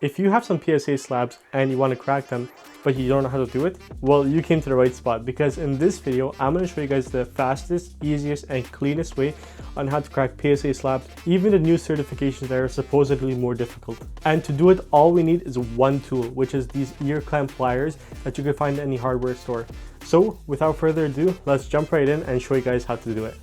If you have some PSA slabs and you want to crack them, but you don't know how to do it, well, you came to the right spot, because in this video, I'm going to show you guys the fastest, easiest, and cleanest way on how to crack PSA slabs, even the new certifications that are supposedly more difficult. And to do it, all we need is one tool, which is these ear clamp pliers that you can find in any hardware store. So without further ado, let's jump right in and show you guys how to do it.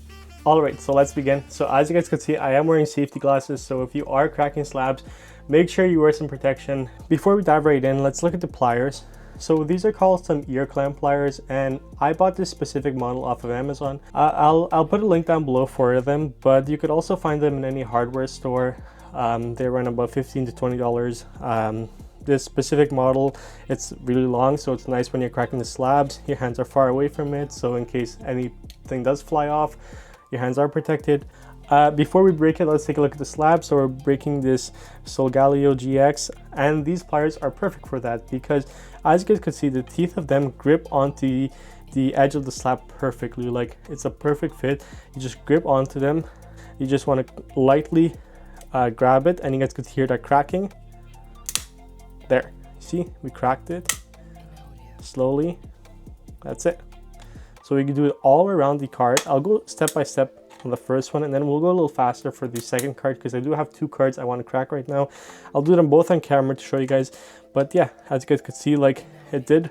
Alright, so let's begin. So as you guys can see, I am wearing safety glasses, so if you are cracking slabs, make sure you wear some protection. Before we dive right in, let's look at the pliers. So these are called some ear clamp pliers, and I bought this specific model off of Amazon. I'll put a link down below for them, but you could also find them in any hardware store. They run about $15 to $20. This specific model, it's really long, so it's nice when you're cracking the slabs. Your hands are far away from it, so in case anything does fly off, your hands are protected. Before we break it, let's take a look at the slab. So we're breaking this Solgaleo GX, and these pliers are perfect for that because, as you guys can see, the teeth of them grip onto the edge of the slab perfectly. Like, it's a perfect fit. You just grip onto them. You just want to lightly grab it, and you guys could hear that cracking. There, see, we cracked it slowly. That's it. So we can do it all around the card. I'll go step by step on the first one, and then we'll go a little faster for the second card because I do have two cards I want to crack right now. I'll do them both on camera to show you guys. But yeah, as you guys could see, like, it did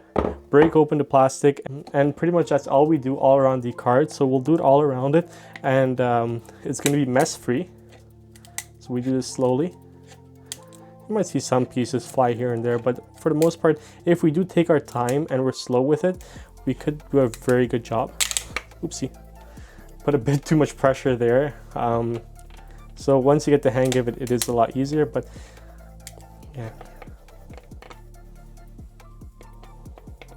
break open the plastic, and pretty much that's all we do all around the card. So we'll do it all around it, and it's going to be mess free. So we do this slowly. You might see some pieces fly here and there, but for the most part, if we do take our time and we're slow with it, we could do a very good job. Oopsie, put a bit too much pressure there. So once you get the hang of it, it is a lot easier, but yeah.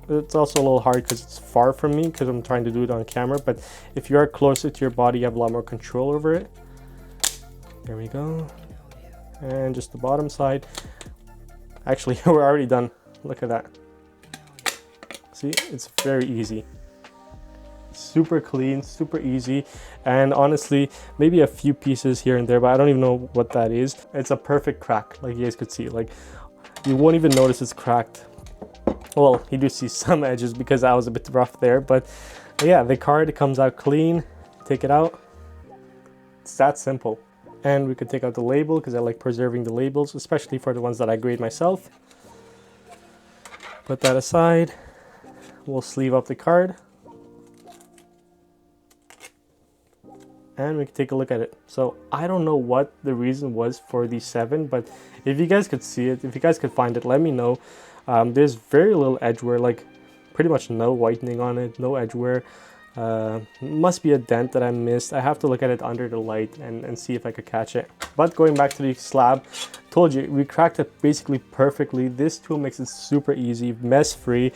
It's also a little hard because it's far from me because I'm trying to do it on camera, but if you are closer to your body, you have a lot more control over it. There we go. And just the bottom side. Actually, we're already done. Look at that. See, it's very easy. Super clean, super easy, and honestly, maybe a few pieces here and there, but I don't even know what that is. It's a perfect crack, like you guys could see. Like, you won't even notice it's cracked. Well, you do see some edges because that was a bit rough there, but yeah, the card comes out clean. Take it out. It's that simple. And we could take out the label because I like preserving the labels, especially for the ones that I grade myself. Put that aside. We'll sleeve up the card. And we can take a look at it. So I don't know what the reason was for the 7, but if you guys could see it, if you guys could find it, let me know. There's very little edge wear, like pretty much no whitening on it, no edge wear. Must be a dent that I missed. I have to look at it under the light and see if I could catch it. But going back to the slab, told you, we cracked it basically perfectly. This tool makes it super easy, mess free.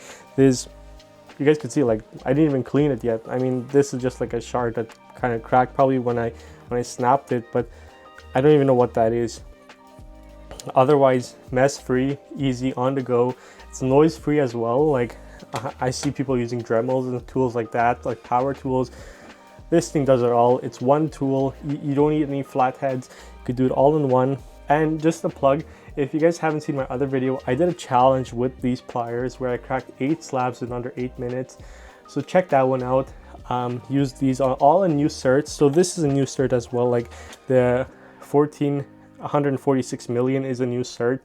You guys can see, like, I didn't even clean it yet. I mean, this is just like a shard that kind of cracked probably when I snapped it, but I don't even know what that is. Otherwise, mess free, easy, on the go. It's noise free as well. Like, I see people using Dremels and tools like that, like power tools. This thing does it all. It's one tool. You don't need any flatheads. You could do it all in one. And just a plug, if you guys haven't seen my other video, I did a challenge with these pliers where I cracked 8 slabs in under 8 minutes. So check that one out. Use these on all in new certs. So this is a new cert as well. Like the 146 million is a new cert.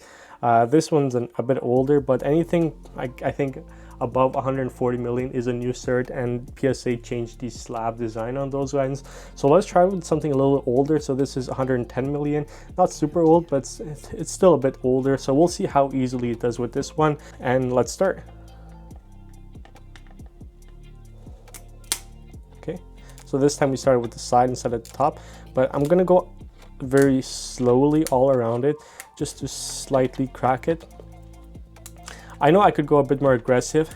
This one's a bit older, but anything I think above 140 million is a new cert, and PSA changed the slab design on those ones. So let's try with something a little older. So this is 110 million, not super old, but it's still a bit older. So we'll see how easily it does with this one, and let's start. Okay, so this time we started with the side instead of the top, but I'm gonna go very slowly all around it just to slightly crack it. I know I could go a bit more aggressive,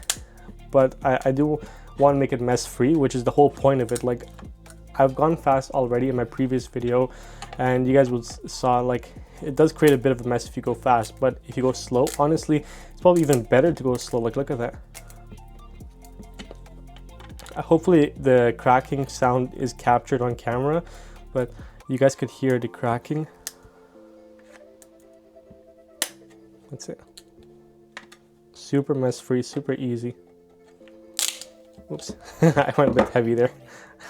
but I do want to make it mess free, which is the whole point of it. Like, I've gone fast already in my previous video, and you guys saw, like, it does create a bit of a mess if you go fast, but if you go slow, honestly, it's probably even better to go slow. Like, look at that. Hopefully the cracking sound is captured on camera, but you guys could hear the cracking. That's it. Super mess free, super easy. Oops, I went a bit heavy there.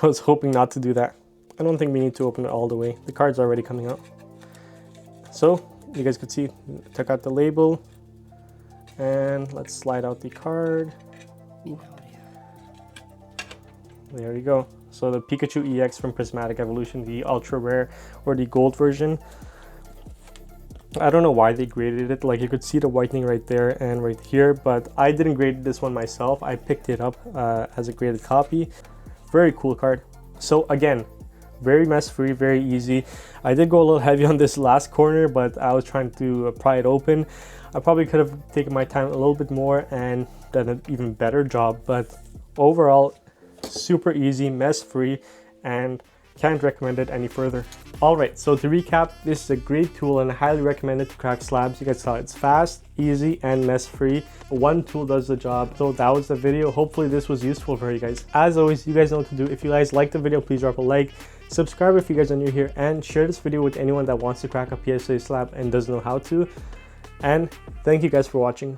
I was hoping not to do that. I don't think we need to open it all the way. The card's already coming out. So you guys could see, took out the label, and let's slide out the card. Ooh. There you go. So the Pikachu EX from Prismatic Evolution, the ultra rare or the gold version. I don't know why they graded it. Like, you could see the whitening right there and right here, but I didn't grade this one myself. I picked it up as a graded copy. Very cool card. So again, very mess free, very easy. I did go a little heavy on this last corner, but I was trying to pry it open. I probably could have taken my time a little bit more and done an even better job, but overall, super easy, mess free, and can't recommend it any further. Alright, so to recap, this is a great tool and I highly recommend it to crack slabs. You guys saw it's fast, easy, and mess free. One tool does the job. So that was the video. Hopefully this was useful for you guys. As always, you guys know what to do. If you guys liked the video, please drop a like, subscribe if you guys are new here, and share this video with anyone that wants to crack a PSA slab and doesn't know how to. And thank you guys for watching.